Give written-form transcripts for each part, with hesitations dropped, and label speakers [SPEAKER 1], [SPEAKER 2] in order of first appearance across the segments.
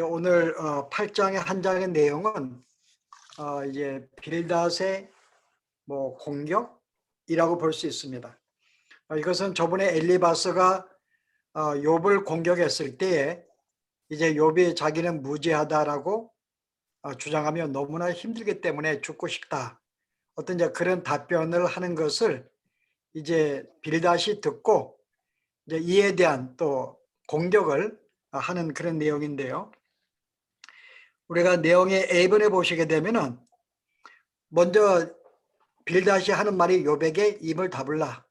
[SPEAKER 1] 오늘 8장의 한 장의 내용은 이제 빌닷의 공격이라고 볼 수 있습니다. 이것은 저번에 엘리바스가 욥을 공격했을 때에 이제 욥이 자기는 무죄하다라고 주장하며 너무나 힘들기 때문에 죽고 싶다. 어떤 이제 그런 답변을 하는 것을 이제 빌닷이 듣고 이제 이에 대한 또 공격을 하는 그런 내용인데요. 우리가 내용의 A번에 보시게 되면은 먼저 빌닷이 하는 말이 욥에게 입을 다물라,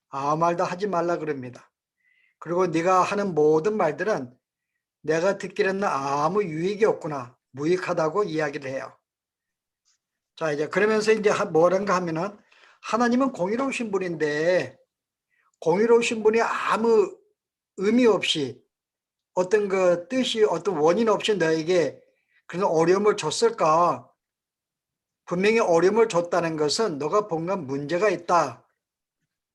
[SPEAKER 1] 아무 말도 하지 말라 그럽니다. 그리고 네가 하는 모든 말들은 내가 듣기에는 아무 유익이 없구나, 무익하다고 이야기를 해요. 자, 이제 그러면서 이제 뭐란가 하면은 하나님은 공의로우신 분인데 공의로우신 분이 아무 의미 없이 어떤 그 뜻이 어떤 원인 없이 너에게 그런 어려움을 줬을까? 분명히 어려움을 줬다는 것은 너가 뭔가 문제가 있다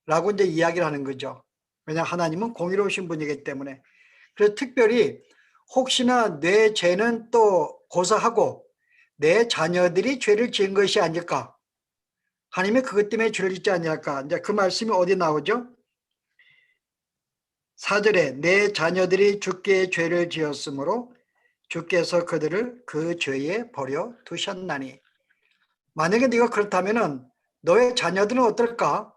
[SPEAKER 1] 라고 이제 이야기를 하는 거죠. 왜냐 하나님은 공의로우신 분이기 때문에. 그래서 특별히 혹시나 내 죄는 또 고사하고 내 자녀들이 죄를 지은 것이 아닐까, 하나님이 그것 때문에 죄를 짓지 않을까. 이제 그 말씀이 어디 나오죠? 4절에 내 자녀들이 주께 죄를 지었으므로 주께서 그들을 그 죄에 버려 두셨나니. 만약에 네가 그렇다면은 너의 자녀들은 어떨까?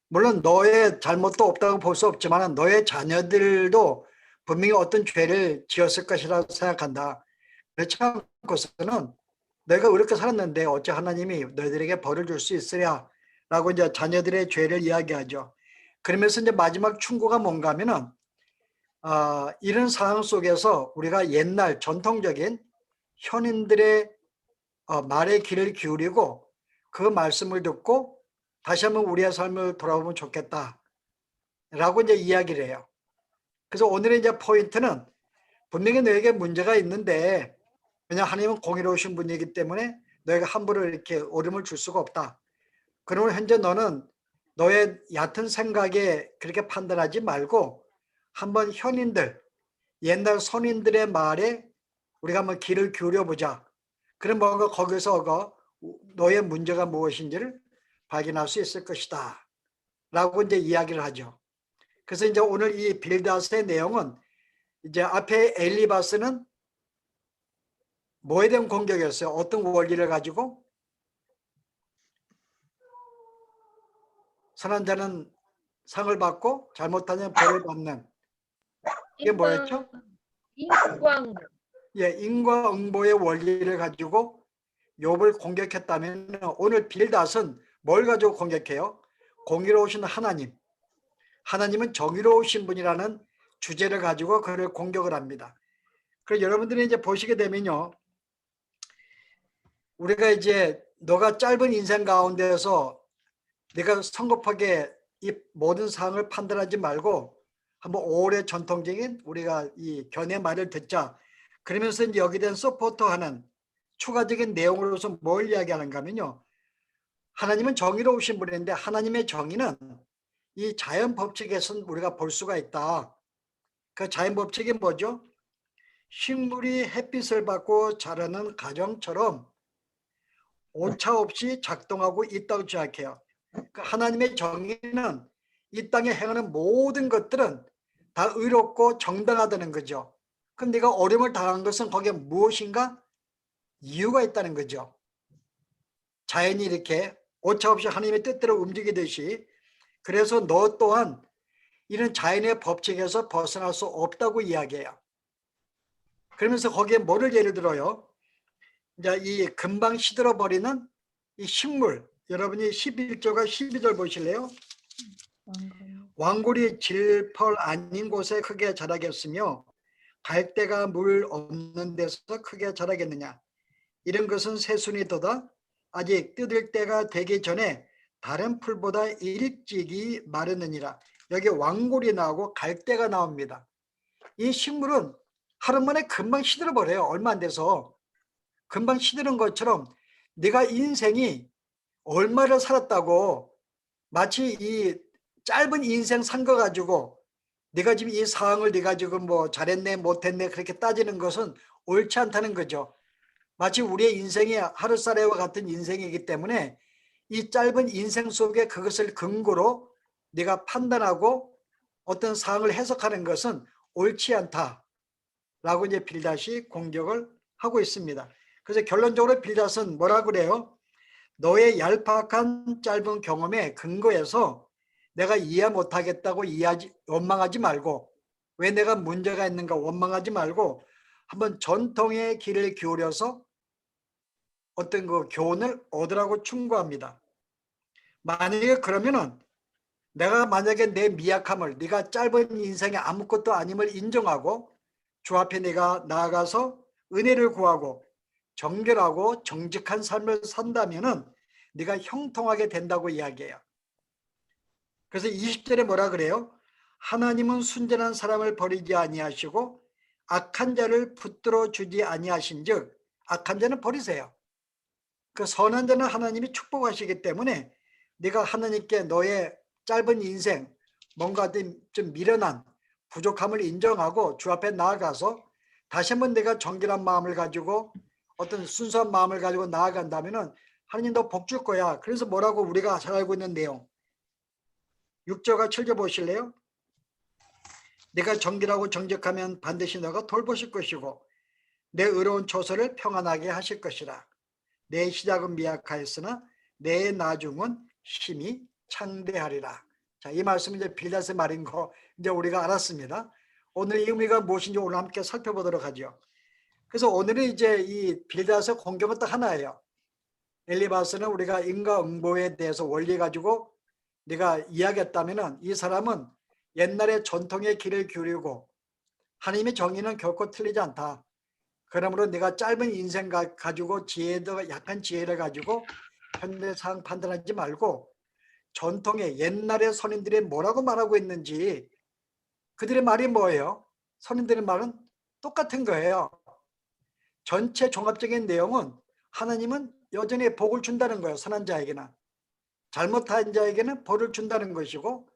[SPEAKER 1] 물론 너의 잘못도 없다고 볼 수 없지만 너의 자녀들도 분명히 어떤 죄를 지었을 것이라고 생각한다. 그렇지 않고서는 내가 어렵게 살았는데 어찌 하나님이 너희들에게 벌을 줄 수 있으랴 라고 이제 자녀들의 죄를 이야기하죠. 그러면서 이제 마지막 충고가 뭔가 하면은 이런 상황 속에서 우리가 옛날 전통적인 현인들의 말에 귀를 기울이고 그 말씀을 듣고 다시 한번 우리의 삶을 돌아보면 좋겠다 라고 이제 이야기를 해요. 그래서 오늘의 이제 포인트는 분명히 너에게 문제가 있는데, 왜냐 하나님은 공의로우신 분이기 때문에 너에게 함부로 이렇게 어려움을 줄 수가 없다. 그러면 현재 너는 너의 얕은 생각에 그렇게 판단하지 말고 한번 현인들, 옛날 선인들의 말에 우리가 한번 귀를 기울여 보자. 그럼 뭔가 거기서 너의 문제가 무엇인지를 발견할 수 있을 것이다 라고 이제 이야기를 하죠. 그래서 이제 오늘 이 빌닷의 내용은 이제 앞에 엘리바스는 뭐에 대한 공격이었어요? 어떤 원리를 가지고? 선한 자는 상을 받고 잘못하면 벌을 받는, 이게 뭐였죠?
[SPEAKER 2] 인과응보.
[SPEAKER 1] 예, 인과응보의 원리를 가지고 욥을 공격했다면 오늘 빌닷은 뭘 가지고 공격해요? 공의로우신 하나님, 하나님은 정의로우신 분이라는 주제를 가지고 그를 공격을 합니다. 그래서 여러분들이 이제 보시게 되면요, 우리가 이제 너가 짧은 인생 가운데서 네가 성급하게 이 모든 상황을 판단하지 말고 한번 오래 전통적인 우리가 이 견해 말을 듣자. 그러면서 이제 여기에 대한 서포트하는 추가적인 내용으로서 뭘 이야기하는가 하면요, 하나님은 정의로우신 분인데 하나님의 정의는 이 자연 법칙에서 우리가 볼 수가 있다. 그 자연 법칙이 뭐죠? 식물이 햇빛을 받고 자라는 가정처럼 오차 없이 작동하고 있다고 생각해요. 그 하나님의 정의는 이 땅에 행하는 모든 것들은 다 의롭고 정당하다는 거죠. 그럼 네가 어려움을 당한 것은 거기에 무엇인가 이유가 있다는 거죠. 자연이 이렇게 오차 없이 하나님의 뜻대로 움직이듯이, 그래서 너 또한 이런 자연의 법칙에서 벗어날 수 없다고 이야기해요. 그러면서 거기에 뭐를 예를 들어요? 이제 이 금방 시들어버리는 이 식물, 여러분이 11절과 12절 보실래요? 왕골이 질펄 아닌 곳에 크게 자라겠으며 갈대가 물 없는 데서 크게 자라겠느냐. 이런 것은 새순이도다 아직 뜯을 때가 되기 전에 다른 풀보다 일찍이 마르느니라. 여기 왕골이 나오고 갈대가 나옵니다. 이 식물은 하루 만에 금방 시들어버려요. 얼마 안 돼서. 금방 시드는 것처럼 네가 인생이 얼마를 살았다고 마치 이 짧은 인생 산 거 가지고 네가 지금 이 상황을 네가 지금 뭐 잘했네 못했네 그렇게 따지는 것은 옳지 않다는 거죠. 마치 우리의 인생이 하루살이와 같은 인생이기 때문에 이 짧은 인생 속에 그것을 근거로 네가 판단하고 어떤 상황을 해석하는 것은 옳지 않다라고 이제 빌닷이 공격을 하고 있습니다. 그래서 결론적으로 빌닷은 뭐라 그래요? 너의 얄팍한 짧은 경험에 근거해서 내가 이해 못하겠다고 원망하지 말고, 왜 내가 문제가 있는가 원망하지 말고 한번 전통의 길을 기울여서 어떤 그 교훈을 얻으라고 충고합니다. 만약에 그러면은 내가 만약에 내 미약함을, 네가 짧은 인생에 아무것도 아님을 인정하고 주 앞에 내가 나아가서 은혜를 구하고 정결하고 정직한 삶을 산다면은 네가 형통하게 된다고 이야기해요. 그래서 20절에 뭐라 그래요? 하나님은 순전한 사람을 버리지 아니하시고 악한 자를 붙들어 주지 아니하신즉, 악한 자는 버리세요. 그 선한 자는 하나님이 축복하시기 때문에 네가 하나님께 너의 짧은 인생, 뭔가 좀 미련한 부족함을 인정하고 주 앞에 나아가서 다시 한번 내가 정결한 마음을 가지고 어떤 순수한 마음을 가지고 나아간다면은 하나님 너 복 줄 거야. 그래서 뭐라고 우리가 잘 알고 있는 내용 6절과 7절 보실래요? 내가 정결하고 정직하면 반드시 너가 돌보실 것이고 내 의로운 처소를 평안하게 하실 것이라. 내 시작은 미약하였으나 내 나중은 힘이 창대하리라. 자, 이 말씀은 이제 빌닷의 말인 거 이제 우리가 알았습니다. 오늘 이 의미가 무엇인지 오늘 함께 살펴보도록 하죠. 그래서 오늘은 이제 이 빌닷의 공격은 딱 하나예요. 엘리바스는 우리가 인과응보에 대해서 원리 가지고 네가 이야기했다면은 이 사람은 옛날의 전통의 길을 기울이고 하나님의 정의는 결코 틀리지 않다. 그러므로 네가 짧은 인생 가지고 지혜도 약한 지혜를 가지고 현대 상황 판단하지 말고 전통의 옛날의 선인들이 뭐라고 말하고 있는지, 그들의 말이 뭐예요? 선인들의 말은 똑같은 거예요. 전체 종합적인 내용은 하나님은 여전히 복을 준다는 거예요. 선한 자에게는. 잘못한 자에게는 벌을 준다는 것이고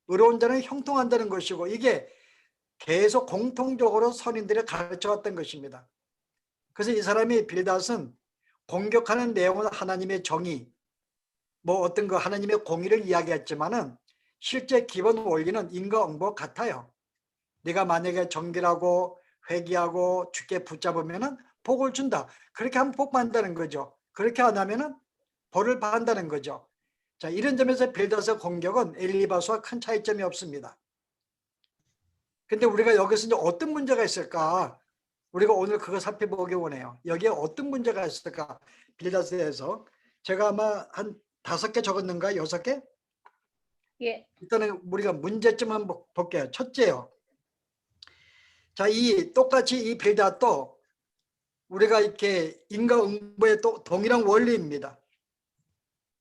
[SPEAKER 1] 의로운 자는 형통한다는 것이고, 이게 계속 공통적으로 선인들이 가르쳐왔던 것입니다. 그래서 이 사람이 빌닷은 공격하는 내용은 하나님의 정의, 뭐 어떤 그 하나님의 공의를 이야기했지만은 실제 기본 원리는 인과응보 같아요. 네가 만약에 정결하고 회개하고 주께 붙잡으면은 복을 준다. 그렇게 하면 복 받는다는 거죠. 그렇게 안 하면은 벌을 받는다는 거죠. 자, 이런 점에서 빌닷의 공격은 엘리바스와 큰 차이점이 없습니다. 근데 우리가 여기서 이제 어떤 문제가 있을까? 우리가 오늘 그거 살펴보기 원해요. 여기에 어떤 문제가 있을까? 빌닷에 대해서 제가 아마 한 5개 적었는가? 6개?
[SPEAKER 2] 예.
[SPEAKER 1] 일단은 우리가 문제점 한번 볼게요. 첫째요. 자, 이 똑같이 이 빌닷도 우리가 이렇게 인과응보의 또 동일한 원리입니다.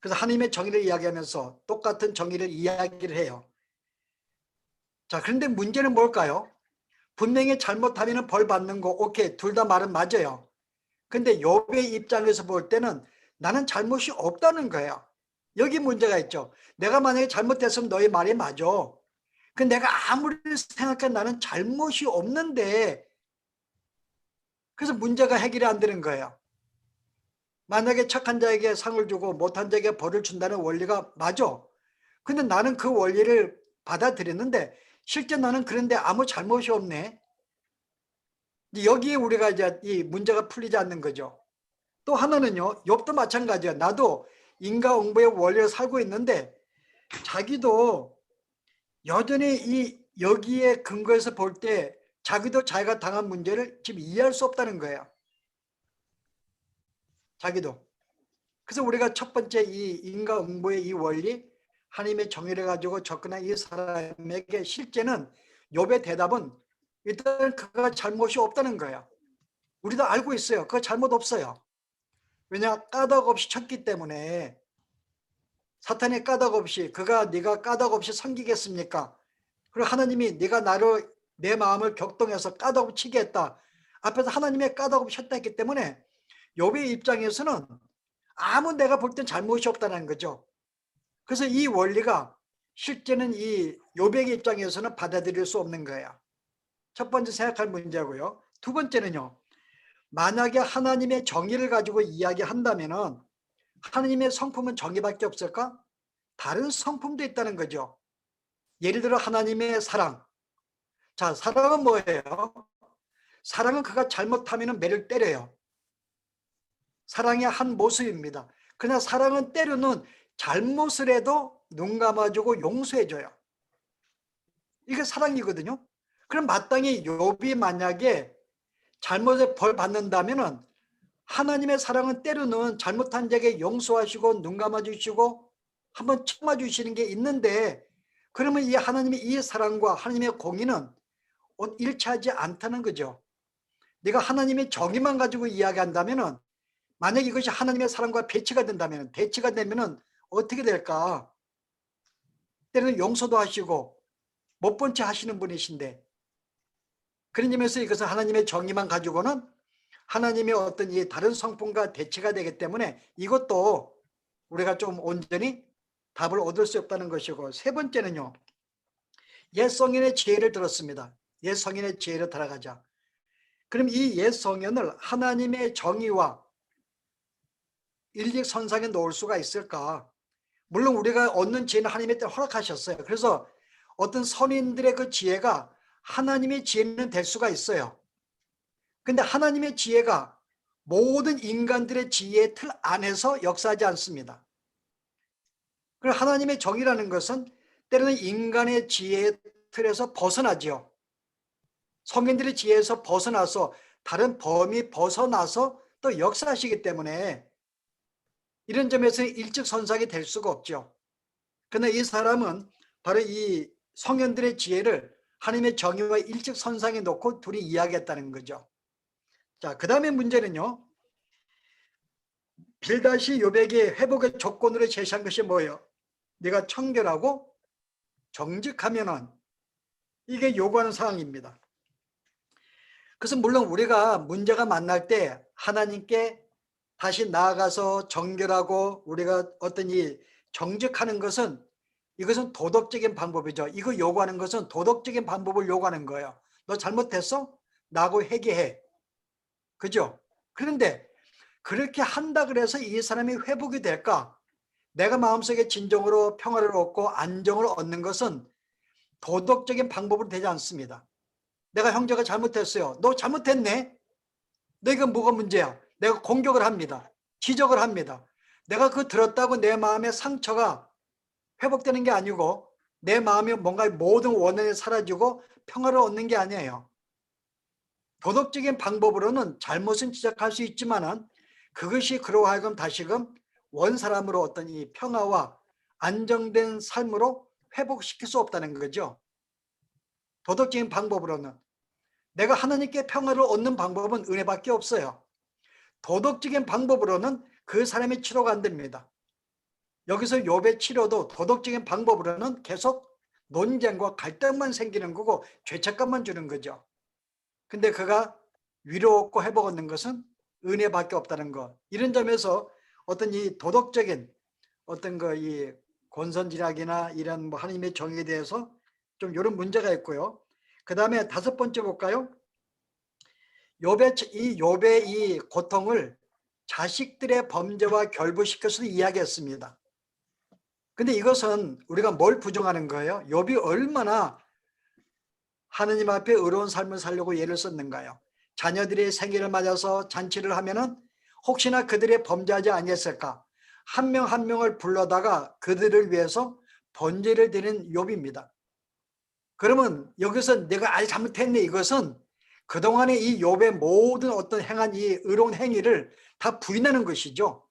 [SPEAKER 1] 그래서 하나님의 정의를 이야기하면서 똑같은 정의를 이야기를 해요. 자, 그런데 문제는 뭘까요? 분명히 잘못하면 벌 받는 거 오케이, 둘 다 말은 맞아요. 근데 욥의 입장에서 볼 때는 나는 잘못이 없다는 거예요. 여기 문제가 있죠. 내가 만약에 잘못했으면 너의 말이 맞아. 근데 내가 아무리 생각해 나는 잘못이 없는데, 그래서 문제가 해결이 안 되는 거예요. 만약에 착한 자에게 상을 주고 못한 자에게 벌을 준다는 원리가 맞아. 근데 나는 그 원리를 받아들였는데 실제 나는 그런데 아무 잘못이 없네. 여기에 우리가 이제 이 문제가 풀리지 않는 거죠. 또 하나는요, 욥도 마찬가지야. 나도 인과응보의 원리를 살고 있는데 자기도 여전히 이 여기에 근거해서 볼 때 자기도 자기가 당한 문제를 지금 이해할 수 없다는 거예요. 자기도. 그래서 우리가 첫 번째 이 인과응보의 이 원리, 하나님의 정의를 가지고 접근한 이 사람에게 실제는 욥의 대답은 일단 그가 잘못이 없다는 거예요. 우리도 알고 있어요. 그거 잘못 없어요. 왜냐, 까닭 없이 쳤기 때문에. 사탄의 까닭 없이, 그가 네가 까닭 없이 섬기겠습니까? 그리고 하나님이 네가 나를, 내 마음을 격동해서 까닭 없이 치게 했다. 앞에서 하나님의 까닭 없이 쳤다 했기 때문에 욥의 입장에서는 아무 내가 볼 땐 잘못이 없다는 거죠. 그래서 이 원리가 실제는 이 욥의 입장에서는 받아들일 수 없는 거예요. 첫 번째 생각할 문제고요. 두 번째는요. 만약에 하나님의 정의를 가지고 이야기한다면은 하나님의 성품은 정의밖에 없을까? 다른 성품도 있다는 거죠. 예를 들어 하나님의 사랑. 자, 사랑은 뭐예요? 사랑은 그가 잘못하면 매를 때려요. 사랑의 한 모습입니다. 그러나 사랑은 때로는 잘못을 해도 눈 감아주고 용서해줘요. 이게 사랑이거든요. 그럼 마땅히 욥이 만약에 잘못에 벌 받는다면은 하나님의 사랑은 때로는 잘못한 자에게 용서하시고 눈 감아주시고 한번 참아주시는 게 있는데, 그러면 이 하나님의 이 사랑과 하나님의 공의는 일치하지 않다는 거죠. 내가 하나님의 정의만 가지고 이야기한다면은, 만약 이것이 하나님의 사랑과 배치가 된다면, 대치가 되면은 어떻게 될까? 때로는 용서도 하시고 못 본 채 하시는 분이신데, 그런 점에서 이것은 하나님의 정의만 가지고는 하나님의 어떤 이 다른 성품과 대치가 되기 때문에 이것도 우리가 좀 온전히 답을 얻을 수 없다는 것이고, 세 번째는요. 옛 성인의 지혜를 들었습니다. 옛 성인의 지혜를 따라가자. 그럼 이 옛 성인을 하나님의 정의와 일직선상에 놓을 수가 있을까? 물론 우리가 얻는 지혜는 하나님의 때문에 허락하셨어요. 그래서 어떤 선인들의 그 지혜가 하나님의 지혜는 될 수가 있어요. 근데 하나님의 지혜가 모든 인간들의 지혜의 틀 안에서 역사하지 않습니다. 그리고 하나님의 정의라는 것은 때로는 인간의 지혜의 틀에서 벗어나지요. 성인들의 지혜에서 벗어나서 다른 범위 벗어나서 또 역사하시기 때문에 이런 점에서 일직선상이 될 수가 없죠. 그러나 이 사람은 바로 이 성현들의 지혜를 하나님의 정의와 일직선상에 놓고 둘이 이야기했다는 거죠. 자, 그 다음에 문제는요. 빌닷이 욥에게 회복의 조건으로 제시한 것이 뭐예요? 네가 청결하고 정직하면은, 이게 요구하는 사항입니다. 그래서 물론 우리가 문제가 만날 때 하나님께 다시 나아가서 정결하고 우리가 어떤 이 정직하는 것은, 이것은 도덕적인 방법이죠. 이거 요구하는 것은 도덕적인 방법을 요구하는 거예요. 너 잘못했어? 나하고 회개해. 그죠? 그런데 그렇게 한다 그래서 이 사람이 회복이 될까? 내가 마음속에 진정으로 평화를 얻고 안정을 얻는 것은 도덕적인 방법으로 되지 않습니다. 내가 형제가 잘못했어요. 너 잘못했네? 너희가 뭐가 문제야? 내가 공격을 합니다. 지적을 합니다. 내가 그 들었다고 내 마음의 상처가 회복되는 게 아니고 내 마음이 뭔가 모든 원한이 사라지고 평화를 얻는 게 아니에요. 도덕적인 방법으로는 잘못은 지적할 수 있지만은 그것이 그로 하여금 다시금 원사람으로 어떤 이 평화와 안정된 삶으로 회복시킬 수 없다는 거죠. 도덕적인 방법으로는. 내가 하나님께 평화를 얻는 방법은 은혜밖에 없어요. 도덕적인 방법으로는 그 사람의 치료가 안 됩니다. 여기서 욥의 치료도 도덕적인 방법으로는 계속 논쟁과 갈등만 생기는 거고 죄책감만 주는 거죠. 근데 그가 위로 얻고 회복 얻는 것은 은혜밖에 없다는 것. 이런 점에서 어떤 이 도덕적인 어떤 이 권선징악이나 이런 뭐 하나님의 정의에 대해서 좀 이런 문제가 있고요. 그 다음에 다섯 번째 볼까요? 욥의 이 고통을 자식들의 범죄와 결부시켜서 이야기했습니다. 근데 이것은 우리가 뭘 부정하는 거예요? 욥이 얼마나 하느님 앞에 의로운 삶을 살려고 예를 썼는가요? 자녀들이 생일을 맞아서 잔치를 하면은 혹시나 그들이 범죄하지 아니했을까? 한 명 한 명을 불러다가 그들을 위해서 번제를 드리는 욥입니다. 그러면 여기서 내가 잘못했네, 이것은 그동안의 이 욥의 모든 어떤 행한 이 의로운 행위를 다 부인하는 것이죠.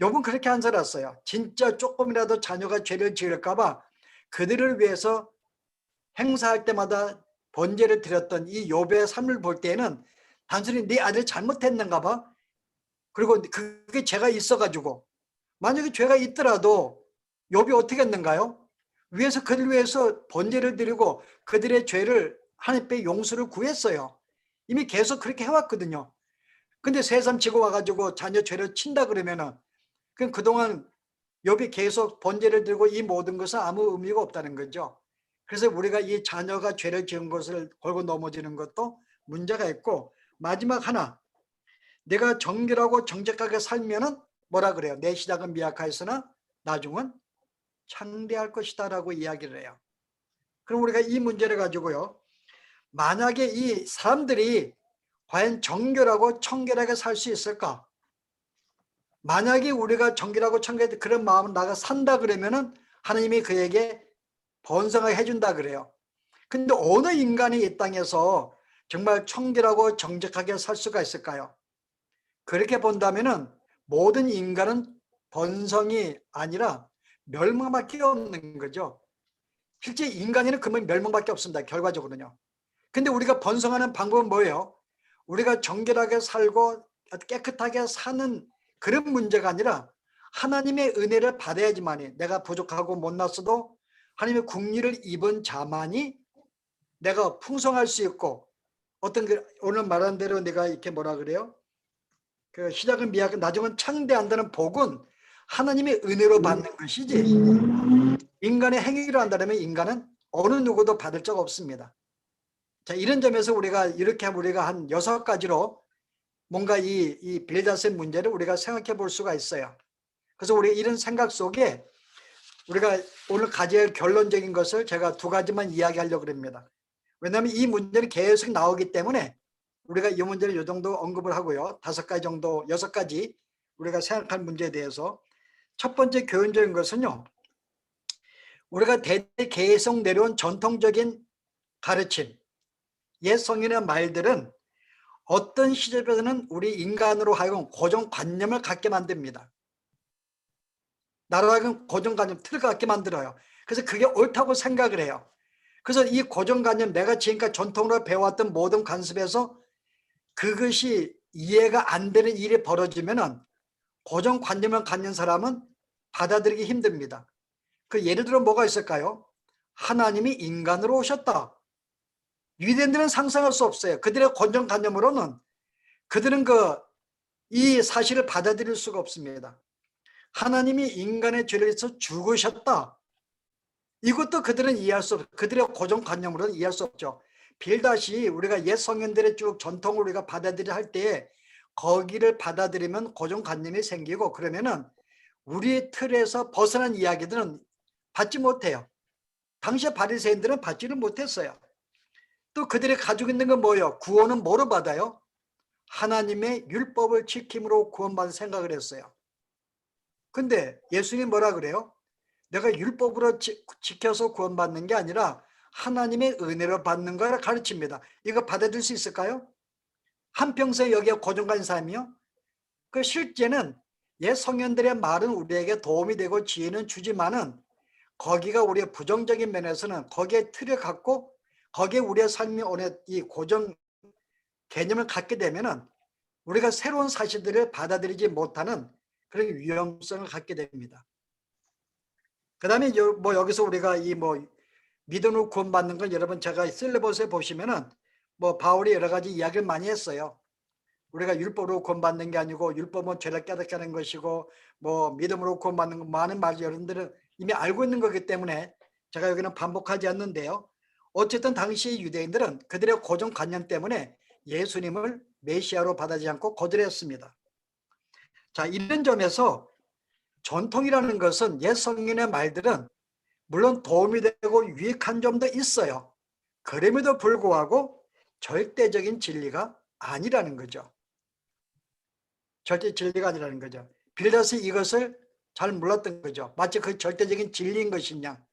[SPEAKER 1] 욥은 그렇게 안 살았어요. 진짜 조금이라도 자녀가 죄를 지을까 봐 그들을 위해서 행사할 때마다 번제를 드렸던 이 욥의 삶을 볼 때에는 단순히 네 아들 잘못했는가 봐. 그리고 그게 죄가 있어가지고, 만약에 죄가 있더라도 욥이 어떻게 했는가요? 위에서 그들 위해서 번제를 드리고 그들의 죄를 하나님께 용서를 구했어요. 이미 계속 그렇게 해왔거든요. 근데 새삼 지고 와가지고 자녀 죄를 친다 그러면은 그동안 욥이 계속 번제를 들고 이 모든 것은 아무 의미가 없다는 거죠. 그래서 우리가 이 자녀가 죄를 지은 것을 걸고 넘어지는 것도 문제가 있고, 마지막 하나, 내가 정결하고 정직하게 살면은 뭐라 그래요? 내 시작은 미약하였으나 나중은 창대할 것이다 라고 이야기를 해요. 그럼 우리가 이 문제를 가지고요, 만약에 이 사람들이 과연 정결하고 청결하게 살 수 있을까? 만약에 우리가 정결하고 청결하게 그런 마음을 나가 산다 그러면은 하나님이 그에게 번성하게 해준다 그래요. 근데 어느 인간이 이 땅에서 정말 청결하고 정직하게 살 수가 있을까요? 그렇게 본다면은 모든 인간은 번성이 아니라 멸망밖에 없는 거죠. 실제 인간에는 그러면 멸망밖에 없습니다. 결과적으로는요. 근데 우리가 번성하는 방법은 뭐예요? 우리가 정결하게 살고 깨끗하게 사는 그런 문제가 아니라 하나님의 은혜를 받아야지만이, 내가 부족하고 못났어도 하나님의 국리를 입은 자만이 내가 풍성할 수 있고, 어떤 오늘 말한 대로 내가 이렇게 뭐라 그래요? 그 시작은 미약한 나중은 창대한다는 복은 하나님의 은혜로 받는 것이지, 인간의 행위로 한다면 인간은 어느 누구도 받을 적 없습니다. 자, 이런 점에서 우리가 이렇게 우리가 한 6가지로 뭔가 이 빌닷의 문제를 우리가 생각해 볼 수가 있어요. 그래서 우리 이런 생각 속에 우리가 오늘 가져야 할 결론적인 것을 제가 2가지만 이야기하려고 합니다. 왜냐하면 이 문제는 계속 나오기 때문에 우리가 이 문제를 이 정도 언급을 하고요, 5가지 정도, 6가지 우리가 생각할 문제에 대해서. 첫 번째 교훈적인 것은요, 우리가 대대 계속 내려온 전통적인 가르침, 옛 성인의 말들은 어떤 시점에서는 우리 인간으로 하여금 고정관념을 갖게 만듭니다. 나로 하여금 고정관념, 틀을 갖게 만들어요. 그래서 그게 옳다고 생각을 해요. 그래서 이 고정관념, 내가 지금까지 전통으로 배워왔던 모든 관습에서 그것이 이해가 안 되는 일이 벌어지면은 고정관념을 갖는 사람은 받아들이기 힘듭니다. 그 예를 들어 뭐가 있을까요? 하나님이 인간으로 오셨다. 유대인들은 상상할 수 없어요. 그들의 고정관념으로는 그들은 이 사실을 받아들일 수가 없습니다. 하나님이 인간의 죄를 위해서 죽으셨다. 이것도 그들은 이해할 수 없어요. 그들의 고정관념으로는 이해할 수 없죠. 빌닷이 우리가 옛 성현들의 쭉 전통을 우리가 받아들여 할 때 거기를 받아들이면 고정관념이 생기고, 그러면은 우리 틀에서 벗어난 이야기들은 받지 못해요. 당시에 바리새인들은 받지를 못했어요. 또 그들이 가지고 있는 건 뭐예요? 구원은 뭐로 받아요? 하나님의 율법을 지킴으로 구원받은 생각을 했어요. 근데 예수님이 뭐라 그래요? 내가 율법으로 지켜서 구원받는 게 아니라 하나님의 은혜로 받는 거라 가르칩니다. 이거 받아들일 수 있을까요? 한평생 여기에 고정관 삶이요? 그 실제는 옛 성현들의 말은 우리에게 도움이 되고 지혜는 주지만은 거기가 우리의 부정적인 면에서는 거기에 틀을 갖고 거기에 우리의 삶이 오는 이 고정 개념을 갖게 되면은 우리가 새로운 사실들을 받아들이지 못하는 그런 위험성을 갖게 됩니다. 그 다음에 뭐 여기서 우리가 이 뭐 믿음으로 구원받는 건, 여러분 제가 실레버스에 보시면은 뭐 바울이 여러 가지 이야기를 많이 했어요. 우리가 율법으로 구원받는 게 아니고 율법은 죄를 깨닫게 하는 것이고 뭐 믿음으로 구원받는 건, 많은 말 여러분들은 이미 알고 있는 거기 때문에 제가 여기는 반복하지 않는데요. 어쨌든 당시 유대인들은 그들의 고정관념 때문에 예수님을 메시아로 받아들이지 않고 거절했습니다. 자, 이런 점에서 전통이라는 것은, 옛 성인의 말들은 물론 도움이 되고 유익한 점도 있어요. 그럼에도 불구하고 절대적인 진리가 아니라는 거죠. 절대 진리가 아니라는 거죠. 빌닷이 이것을 잘 몰랐던 거죠. 마치 그 절대적인 진리인 것이냐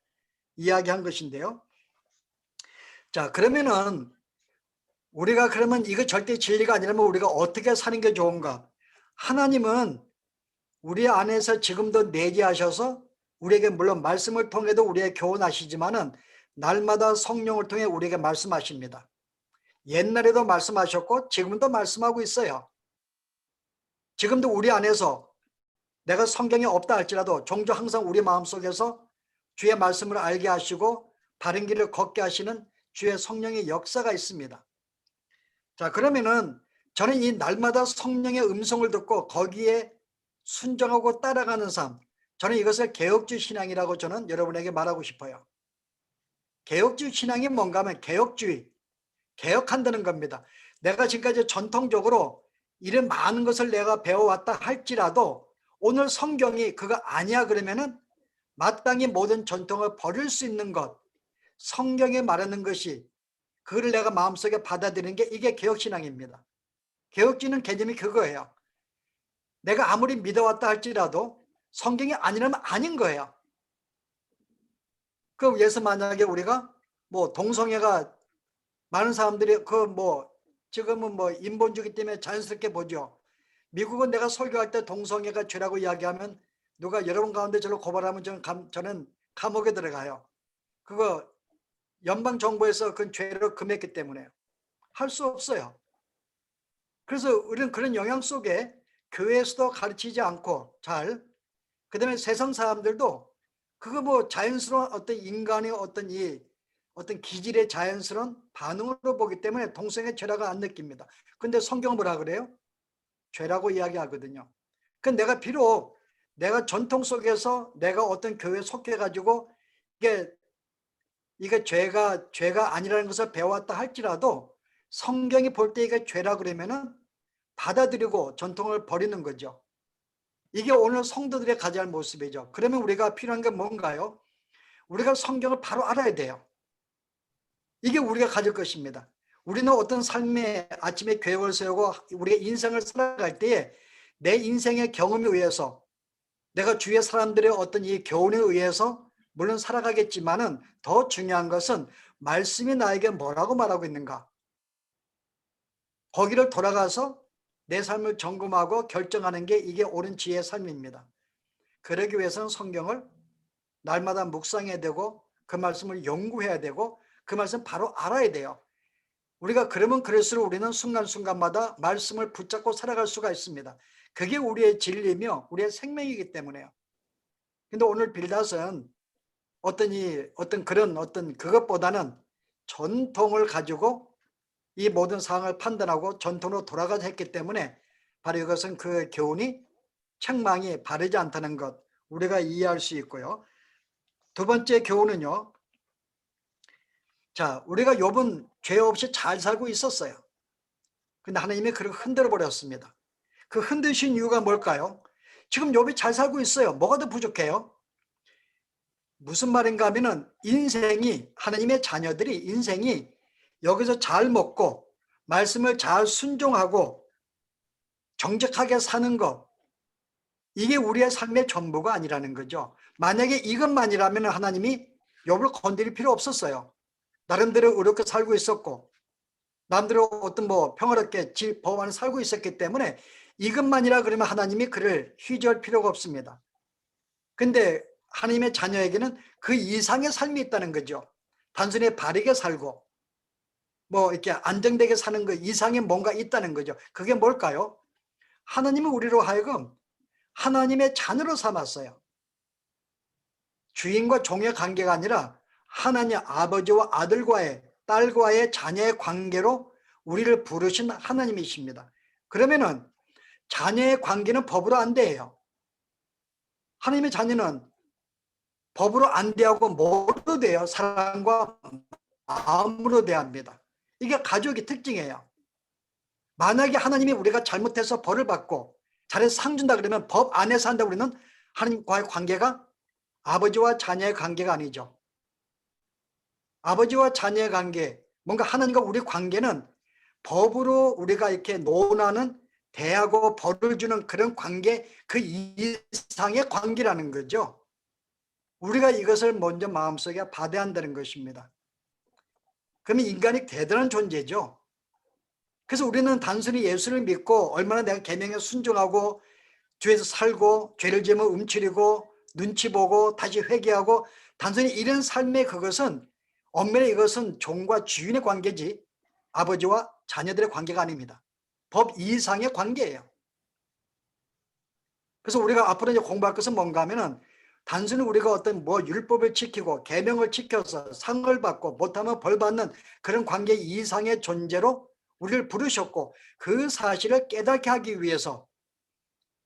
[SPEAKER 1] 이야기한 것인데요. 자, 그러면은 우리가 그러면 이거 절대 진리가 아니라면 우리가 어떻게 사는 게 좋은가? 하나님은 우리 안에서 지금도 내재하셔서 우리에게 물론 말씀을 통해도 우리에게 교훈하시지만은 날마다 성령을 통해 우리에게 말씀하십니다. 옛날에도 말씀하셨고 지금도 말씀하고 있어요. 지금도 우리 안에서 내가 성경에 없다 할지라도 종종 항상 우리 마음속에서 주의 말씀을 알게 하시고 바른 길을 걷게 하시는 주의 성령의 역사가 있습니다. 자, 그러면은 저는 이 날마다 성령의 음성을 듣고 거기에 순종하고 따라가는 삶, 저는 이것을 개혁주의 신앙이라고 저는 여러분에게 말하고 싶어요. 개혁주의 신앙이 뭔가 하면 개혁주의, 개혁한다는 겁니다. 내가 지금까지 전통적으로 이런 많은 것을 내가 배워왔다 할지라도 오늘 성경이 그거 아니야 그러면은 마땅히 모든 전통을 버릴 수 있는 것, 성경에 말하는 것이 그거를 내가 마음속에 받아들이는 게 이게 개혁신앙입니다. 개혁주의는 개념이 그거예요. 내가 아무리 믿어왔다 할지라도 성경이 아니라면 아닌 거예요. 그럼 예서 만약에 우리가 뭐 동성애가 많은 사람들이 그 뭐 지금은 뭐 인본주의 때문에 자연스럽게 보죠. 미국은 내가 설교할 때 동성애가 죄라고 이야기하면 누가 여러분 가운데 저를 고발하면 저는 감옥에 들어가요. 그거 연방 정부에서 그 죄를 금했기 때문에 할 수 없어요. 그래서 우리는 그런 영향 속에 교회에서도 가르치지 않고 그다음에 세상 사람들도 그거 뭐 자연스러운 어떤 인간의 어떤 기질의 자연스러운 반응으로 보기 때문에 동성애 죄라고 안 느낍니다. 근데 성경은 뭐라 그래요? 죄라고 이야기하거든요. 그 내가 비록 내가 전통 속에서 내가 어떤 교회에 속해 가지고 이게 죄가 아니라는 것을 배웠다 할지라도 성경이 볼 때 이게 죄라 그러면은 받아들이고 전통을 버리는 거죠. 이게 오늘 성도들의 가져야 할 모습이죠. 그러면 우리가 필요한 게 뭔가요? 우리가 성경을 바로 알아야 돼요. 이게 우리가 가질 것입니다. 우리는 어떤 삶의 아침에 계획을 세우고 우리의 인생을 살아갈 때에 내 인생의 경험에 의해서 내가 주위의 사람들의 어떤 이 교훈에 의해서 물론 살아가겠지만은 더 중요한 것은 말씀이 나에게 뭐라고 말하고 있는가. 거기를 돌아가서 내 삶을 점검하고 결정하는 게 이게 옳은 지혜의 삶입니다. 그러기 위해서는 성경을 날마다 묵상해야 되고 그 말씀을 연구해야 되고 그 말씀 바로 알아야 돼요. 우리가 그러면 그럴수록 우리는 순간순간마다 말씀을 붙잡고 살아갈 수가 있습니다. 그게 우리의 진리며 우리의 생명이기 때문에요. 근데 오늘 빌닷은 어떤 그것보다는 전통을 가지고 이 모든 상황을 판단하고 전통으로 돌아가자 했기 때문에 바로 이것은 그 교훈이 책망이 바르지 않다는 것 우리가 이해할 수 있고요. 두 번째 교훈은요. 자, 우리가 욥은 죄 없이 잘 살고 있었어요. 근데 하나님이 그를 흔들어 버렸습니다. 그 흔드신 이유가 뭘까요? 지금 욥이 잘 살고 있어요. 뭐가 더 부족해요? 무슨 말인가 하면은 하나님의 자녀들이 인생이 여기서 잘 먹고 말씀을 잘 순종하고 정직하게 사는 것 이게 우리의 삶의 전부가 아니라는 거죠. 만약에 이것만이라면 하나님이 욥을 건드릴 필요 없었어요. 나름대로 의롭게 살고 있었고 남대로 어떤 뭐 평화롭게 법 안에 살고 있었기 때문에 이것만이라 그러면 하나님이 그를 휘저을 필요가 없습니다. 근데 하나님의 자녀에게는 그 이상의 삶이 있다는 거죠. 단순히 바르게 살고 뭐 이렇게 안정되게 사는 것 이상의 뭔가 있다는 거죠. 그게 뭘까요? 하나님은 우리로 하여금 하나님의 자녀로 삼았어요. 주인과 종의 관계가 아니라 하나님 아버지와 아들과의 딸과의 자녀의 관계로 우리를 부르신 하나님이십니다. 그러면은 자녀의 관계는 법으로 안 돼요. 하나님의 자녀는 법으로 안 대하고 뭐로 돼요? 사랑과 마음으로 대합니다. 이게 가족의 특징이에요. 만약에 하나님이 우리가 잘못해서 벌을 받고 잘해서 상 준다 그러면 법 안에서 한다 우리는 하나님과의 관계가 아버지와 자녀의 관계가 아니죠. 아버지와 자녀의 관계, 뭔가 하나님과 우리 관계는 법으로 우리가 이렇게 논하는 대하고 벌을 주는 그런 관계, 그 이상의 관계라는 거죠. 우리가 이것을 먼저 마음속에 받아야 한다는 것입니다. 그러면 인간이 대단한 존재죠. 그래서 우리는 단순히 예수를 믿고 얼마나 내가 계명에 순종하고 죄에서 살고 죄를 지으면 움츠리고 눈치 보고 다시 회개하고 단순히 이런 삶의 그것은 엄밀히 이것은 종과 주인의 관계지 아버지와 자녀들의 관계가 아닙니다. 법 이상의 관계예요. 그래서 우리가 앞으로 이제 공부할 것은 뭔가 하면은 단순히 우리가 어떤 뭐 율법을 지키고 계명을 지켜서 상을 받고 못하면 벌 받는 그런 관계 이상의 존재로 우리를 부르셨고 그 사실을 깨닫게 하기 위해서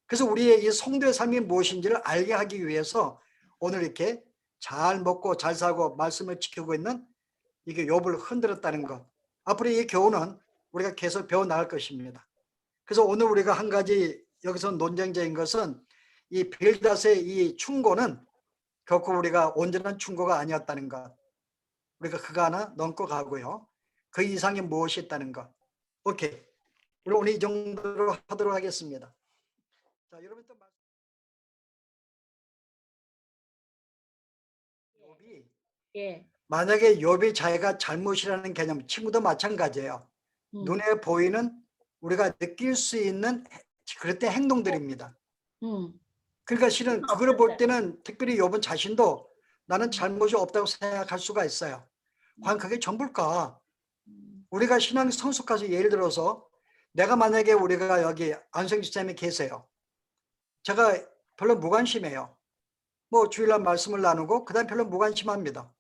[SPEAKER 1] 그래서 우리의 이 성도의 삶이 무엇인지를 알게 하기 위해서 오늘 이렇게 잘 먹고 잘 살고 말씀을 지키고 있는 이게 욥을 흔들었다는 것. 앞으로 이 교훈은 우리가 계속 배워나갈 것입니다. 그래서 오늘 우리가 한 가지 여기서 논쟁적인 것은 이 빌닷의 이 충고는 결코 우리가 온전한 충고가 아니었다는 것. 우리가 그거 하나 넘고 가고요. 그 이상이 무엇이 있다는 것. 오케이. 우리 오늘 이 정도로 하도록 하겠습니다. 자, 여러분 또 욥이
[SPEAKER 2] 예.
[SPEAKER 1] 만약에 욥이 자기가 잘못이라는 개념, 친구도 마찬가지예요. 눈에 보이는 우리가 느낄 수 있는 그럴 때 행동들입니다. 그러니까 실은 그걸 볼 때는 특별히 욥은 자신도 나는 잘못이 없다고 생각할 수가 있어요. 과연 그게 전부일까? 우리가 신앙 성숙해서 예를 들어서 내가 만약에 우리가 여기 안성지쌤이 계세요. 제가 별로 무관심해요. 뭐 주일날 말씀을 나누고 그다음 별로 무관심합니다.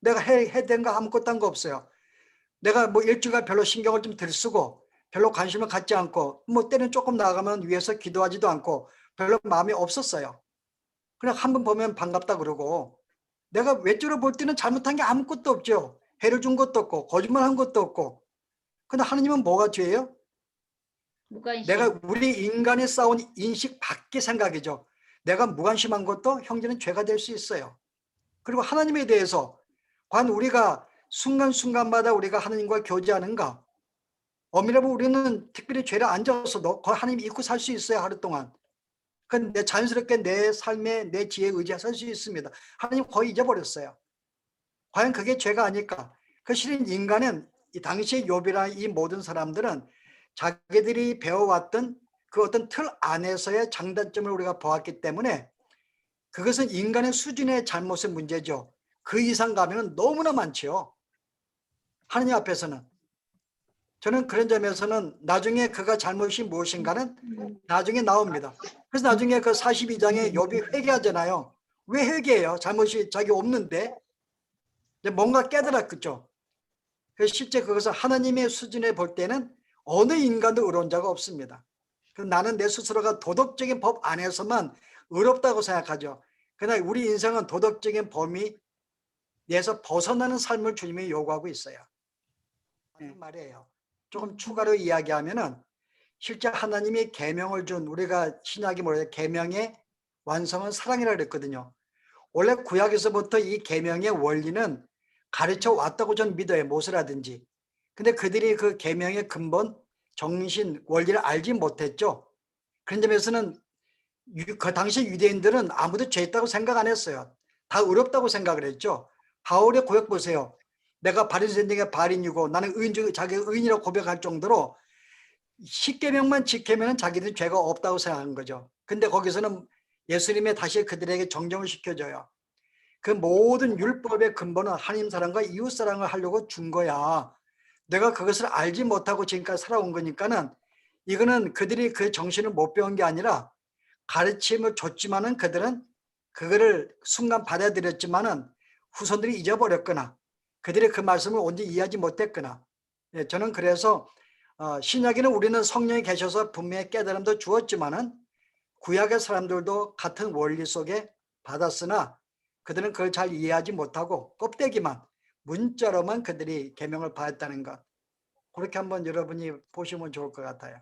[SPEAKER 1] 내가 해야 되는 거 아무것도 한 거 없어요. 내가 뭐 일주일간 별로 신경을 좀 덜 쓰고 별로 관심을 갖지 않고 뭐 때는 조금 나가면 위해서 기도하지도 않고 별로 마음이 없었어요. 그냥 한 번 보면 반갑다 그러고 내가 외적으로 볼 때는 잘못한 게 아무것도 없죠. 해를 준 것도 없고 거짓말한 것도 없고. 근데 하느님은 뭐가 죄예요?
[SPEAKER 2] 무관심.
[SPEAKER 1] 내가 우리 인간이 쌓은 인식 밖의 생각이죠. 내가 무관심한 것도 형제는 죄가 될 수 있어요. 그리고 하나님에 대해서 과연 우리가 순간순간마다 우리가 하나님과 교제하는가? 엄밀하면 우리는 특별히 죄를 안 졌어도 거의 하나님 잊고 살 수 있어요. 하루 동안. 근데 자연스럽게 내 삶에 내 지혜에 의지해 살 수 있습니다. 하나님 거의 잊어버렸어요. 과연 그게 죄가 아닐까? 그 실은 인간은 이 당시의 욥이나 이 모든 사람들은 자기들이 배워왔던 그 어떤 틀 안에서의 장단점을 우리가 보았기 때문에 그것은 인간의 수준의 잘못의 문제죠. 그 이상 가면 너무나 많죠. 하느님 앞에서는. 저는 그런 점에서는 나중에 그가 잘못이 무엇인가는 나중에 나옵니다. 그래서 나중에 그 42장에 욥이 회개하잖아요. 왜 회개해요? 잘못이 자기 없는데. 뭔가 깨달았겠죠. 그래서 실제 그것을 하나님의 수준에 볼 때는 어느 인간도 의로운 자가 없습니다. 나는 내 스스로가 도덕적인 법 안에서만 의롭다고 생각하죠. 그러나 우리 인생은 도덕적인 범위 내에서 벗어나는 삶을 주님이 요구하고 있어요. 네, 말이에요. 조금 추가로 이야기하면은 실제 하나님이 계명을 준 우리가 신약이 뭐래요? 계명의 완성은 사랑이라고 그랬거든요. 원래 구약에서부터 이 계명의 원리는 가르쳐 왔다고 저는 믿어요. 모세라든지. 근데 그들이 그 계명의 근본, 정신, 원리를 알지 못했죠. 그런 점에서는 그 당시 유대인들은 아무도 죄 있다고 생각 안 했어요. 다 의롭다고 생각을 했죠. 바울의 고백 보세요. 내가 바리새인에게 바린이고 나는 의인 중 자기 의인이라고 고백할 정도로 10계명만 지키면 자기들이 죄가 없다고 생각한 거죠. 근데 거기서는 예수님이 다시 그들에게 정정을 시켜줘요. 그 모든 율법의 근본은 하나님 사랑과 이웃 사랑을 하려고 준 거야. 내가 그것을 알지 못하고 지금까지 살아온 거니까는 이거는 그들이 그 정신을 못 배운 게 아니라 가르침을 줬지만은 그들은 그거를 순간 받아들였지만은 후손들이 잊어버렸거나 그들이 그 말씀을 온전히 이해하지 못했거나. 예, 저는 그래서 신약에는 우리는 성령이 계셔서 분명히 깨달음도 주었지만은 구약의 사람들도 같은 원리 속에 받았으나 그들은 그걸 잘 이해하지 못하고 껍데기만 문자로만 그들이 계명을 받았다는 것. 그렇게 한번 여러분이 보시면 좋을 것 같아요.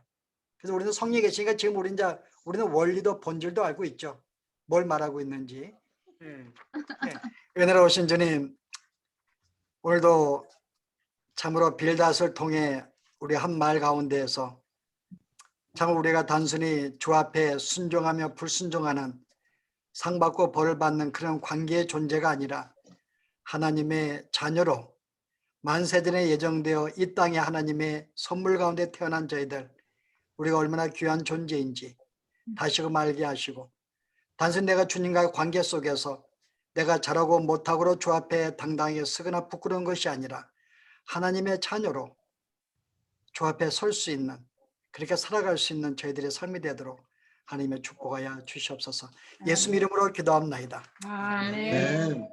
[SPEAKER 1] 그래서 우리는 성령이 계시니까 지금 우리는 원리도 본질도 알고 있죠. 뭘 말하고 있는지. 예. 은혜로 오신 주님, 오늘도 참으로 빌닷을 통해 우리 한 말 가운데에서 참 우리가 단순히 주 앞에 순종하며 불순종하는 상 받고 벌을 받는 그런 관계의 존재가 아니라 하나님의 자녀로 만세전에 예정되어 이 땅에 하나님의 선물 가운데 태어난 저희들, 우리가 얼마나 귀한 존재인지 다시금 알게 하시고, 단순히 내가 주님과의 관계 속에서 내가 잘하고 못하고로 주 앞에 당당하게 서거나 부끄러운 것이 아니라 하나님의 자녀로 주 앞에 설 수 있는, 그렇게 살아갈 수 있는 저희들의 삶이 되도록 하나님의 축복하여 주시옵소서. 예수 이름으로 기도합나이다.
[SPEAKER 2] 아멘.
[SPEAKER 3] 네.